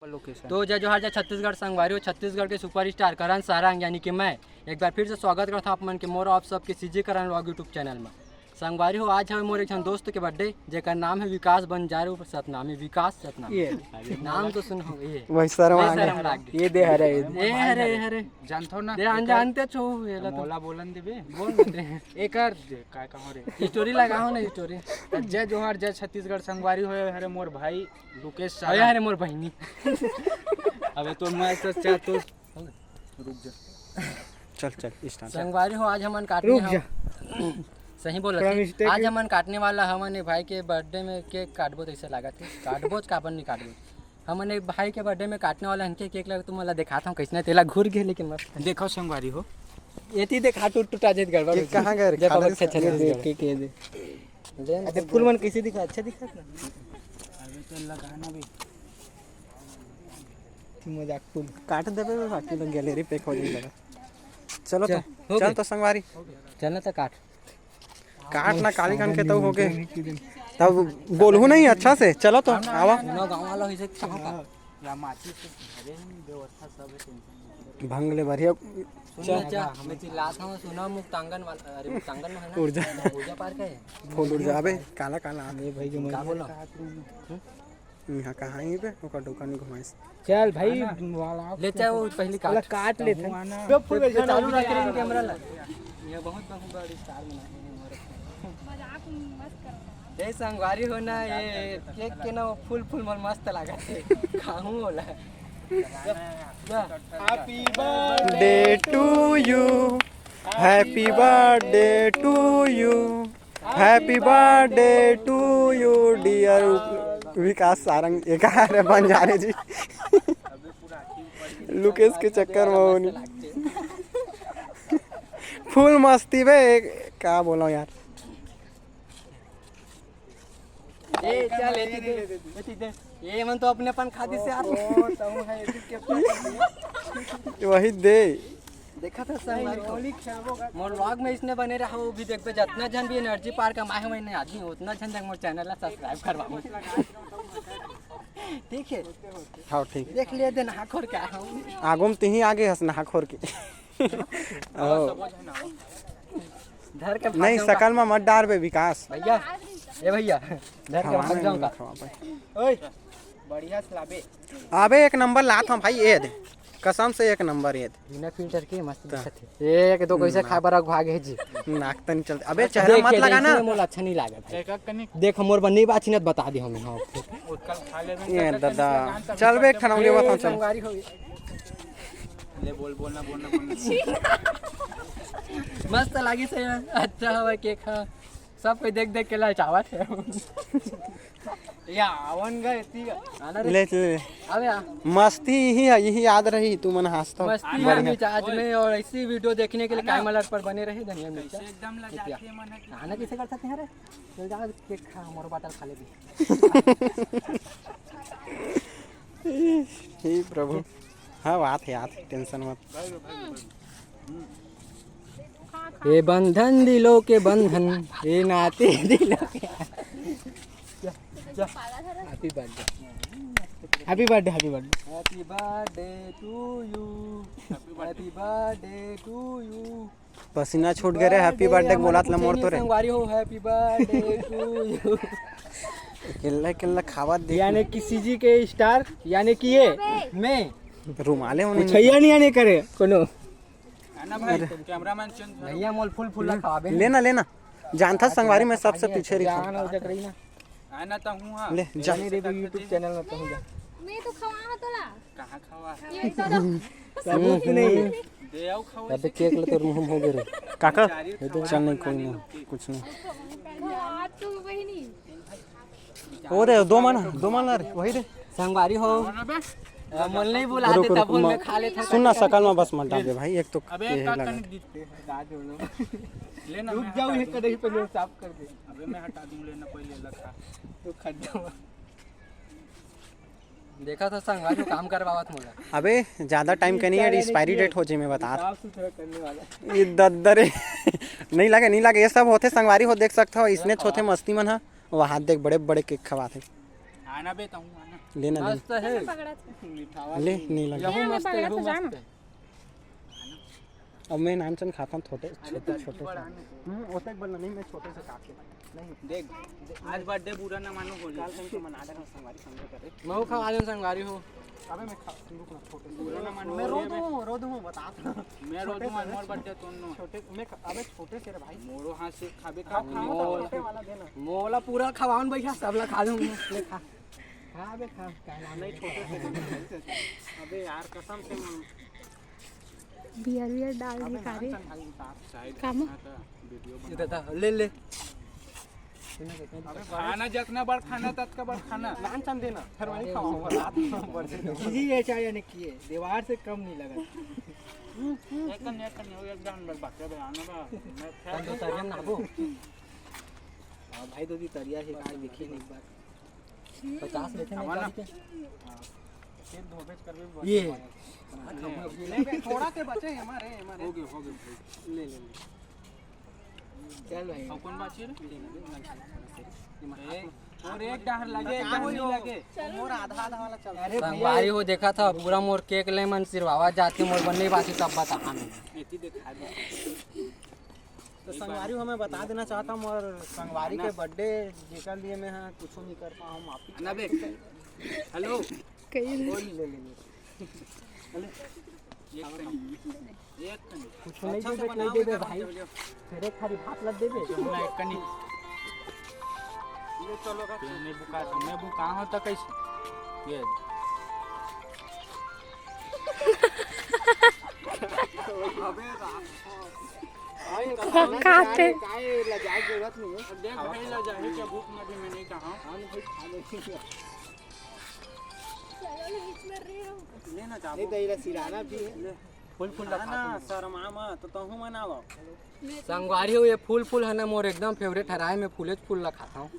तो जय जोहार जय छत्तीसगढ़ संगवारी हो। छत्तीसगढ़ के सुपरस्टार करण सारंग यानी कि मैं एक बार फिर से स्वागत करता हूँ आप मन के मोर आप सबके सीजी करण व्लॉग यूट्यूब चैनल में। संगवारी हो आज है मोर एक दोस्त के बर्थडे जेकर नाम है विकास बंजारू सतनामी। विकास सतनामी ये नाम तो सुन हो ये वही शर्म ये दे हरे ए हरे हरे जानथो ना दे जानते छो ये ला मोला बोलन देबे बोल दे एक कर काय कहो रे स्टोरी लगाओ ना स्टोरी। जय जोहार जय छत्तीसगढ़ संगवारी हो हरे मोर भाई लुकेश सारा अरे हरे मोर बहिनी अबे तो मैं सच्चा तो रुक जा चल स्टार्ट संगवारी हो आज हमन काटने सही बोल आज हमन काटने वाला हमन भाई के बर्थडे में केक काटबो तो ऐसे लगा थे काटबो काबन नहीं काटबो हमन एक भाई के बर्थडे में काटने वाला हनके केक लगा तुम मला दिखाता हूं कैसे तेला घूर गए लेकिन मस्त देखो संगवारी हो एती देखा टूटा जेत गड़बड़ कहां गए देखो केक दे ले फूल मन कैसे दिखा अच्छा दिखा अबे चल लगाना भी मजाक फूल काट देबे बाकी लोग गैलरी पे खोल लगा। चलो तो चल तो संगवारी चलना तो काट ना काली कान के तो हो गए तब बोलहू नहीं अच्छा से। चलो तो आवा गांव वाला होइसे कहां का या माची से अरे व्यवस्था सब है भंगले बढ़िया अच्छा हमें चिल्लाता हूं सुना मुक्तांगन वाला अरे मुक्तांगन में है ना ऊर्जा पार्क है फूल उड़ जाबे काला काला ये भाई के का बोला यहां कहां ही पे ओकर दुकान घुमाइस चल भाई वाला ले चाहे वो पहली काट लेते हैं तो फूल चालू रख रहे कैमरा ला ये बहुत बड़ी स्टार बनाए मजाक मस्त कर ये संगवारी हो ना ये केक के ना फूल फूल मन मस्त लगा खाऊं होला happy birthday to you happy birthday to you happy birthday to you dear Vikas Sarang एक है बंजारे जी लुकेश के चक्कर में फुल मस्ती बे क्या बोलो यार। ए चल एती दे ये मन तो अपने अपन खादी से आप वही दे देखा था संगवारी मोर व्लॉग में इसने बने रहा वो भी देखबे जितना जन भी एनर्जी पार्क कमाए हुए ने आदमी उतना जन तक मोर चैनल ला सब्सक्राइब करवाओ ठीक है हाँ ठीक देख लिए दिन हाखोर क्या हूं आगुम तिही आगे हंस नहाखोर के धर के नहीं सकल में मत डार बे विकास भैया ए भैया धर के भाग जाऊं का ओए बढ़िया सलाबे अबे एक नंबर लात हम भाई ए दे कसम से एक नंबर ये बिना फिल्टर के मस्त दिखत है एक दो कैसे खाबर भागे जी नाक तन चलते अबे चेहरा मत लगाना मोला अच्छा नहीं लागत एक कनी देख मोर बन्नी बात चिन्हत बता दी हमें हां उठकल खा ले ये दादा चल बे खनौले बताओ चल संगवारी हो ले बोलना मस्त लागी से अच्छा हवा केक खा सब कोई देख के लचावत है या आवन गए ती ले अबे मस्ती ही है यही याद रही तू मन हंसता मस्ती है मिजाज में और ऐसी वीडियो देखने के लिए कैमल अलर्ट पर बने रहे धनिया मिर्चा एकदम लजाके मन खाना कैसे करता थे रे चल जा केक खा मोर बाटल खा ले हे प्रभु हाँ बात है याद टेंशन मत ये बंधन दिलों के बंधन ये नाते दिलों के happy birthday happy birthday happy birthday happy birthday to you happy birthday to you पसीना छूट गए रे हैप्पी बर्थडे बोला तला मोर तो रे संगवारी हो हैप्पी बर्थडे टू यू किल्ला खावा दे यानी किसी जी के स्टार यानी कि ये मैं रुमाले होने छैया नहीं आने करे कोनो आना भाई कैमरामैन चंद भैया मोल फुल फुल खावे लेना जानता संगवारी में सबसे पीछे रही जाना उजक रही ना आना तो हूं हां ले जानी रे YouTube चैनल में कहूं जा मैं तो खवा तोला कहां खावा ये तो सबूत नहीं दे आओ खाओ अबे केक ले तो मुंह हो गए काका चल नहीं कोई नहीं कुछ नहीं हाथ तो बहिनी ओ रे दो मन रे वही रे संगवारी हो मोल नहीं बुला दे तब मैं खा लेता सुनना सकल में बस मत डाल दे भाई एक तो अबे ये का लगा कनी दा दे लेना रुक जाओ ये कढ़ाई पे लो साफ कर दे अबे मैं हटा दूं लेना पहले लखा तो खड्डा देखा था संगवारी काम करवावत मोला अबे ज्यादा टाइम का नहीं है एक्सपायरी डेट हो जे मैं बता साफ सुथरा करने वाला ये दद्दरे नहीं लगे ये सब होते संगवारी हो देख सकते हो इसने छोटे मस्ती मन हा वो हाथ देख बड़े केक खवाते आना बे तो आना लेना मस्त है ले नहीं लगा यहू मस्त है यहू मस्त है अब मैं नानचन खाता हूँ छोटे छोटे छोटे ओतक बनना नहीं मैं छोटे से काट के नहीं देख आज बर्थडे बुरा ना मानो होली काल टाइम को मना रहा हूँ संगवारी समझे करे मैं खा आज संगवारी हो अबे मैं खा रुक ना छोटे बुरा ना मानो मैं रो दूँ बता मैं रो दूं मोर बर्थडे तोनो छोटे मैं अबे छोटे से रे भाई मोरो हाथ से खाबे खा खा छोटे वाला देना मोला पूरा खवाऊन भैया सबला खा लूं ले खा खा बे खा नहीं छोटे से अबे यार कसम से बियर डाल दी कारे काम वीडियो इधर था ले ले खाना जितना बार खाना तक बार खाना नानचन देना फिर वही खाऊंगा रात में बर्थडे जी ये चाय यानी किए दीवार से कम नहीं लगा एक एक डाउन लग बात है आना बा मैं तन तो तरियम ना बो भाई तो दी तरिया से आज देखिए एक बार 50 लेते हैं गाड़ी के फिर धोबेच कर भी ये थोड़ा के बचे हमारे हो गए ले चल भाई कौन बात है और एक डहर लगे एक डहर नहीं लगे मोर आधा आधा वाला चल अरे संगवारी हो देखा था पूरा मोर केक ले मन सिर्फ आवाज जाती मोर बनने बाकी सब बता हमें इतनी दिखा दे तो संगवारी हमें बता देना चाहता हूँ और संगवारी के बर्थडे जेकर लिए मैं हाँ कुछ नहीं कर पाऊँ माफी ना बे हेलो कई ले एक कुछ नहीं देबे भाई फिर एक खाली भात लग देबे मैं एक कनी ये चलो का मैं बुका हो त कैसे ये खाते काय लजाए जरूरत नहीं है देख भाई ला जाने के भूख में भी मैं नहीं कहा भाई खा ले लेना चाहो नहीं दही सिराना भी है फूल फूल ना शर्मा मत तो तहु मनाओ संगवारी हो ये फूल फूल है ना मोर एकदम फेवरेट है राय में फूले फूल ला खाता हूँ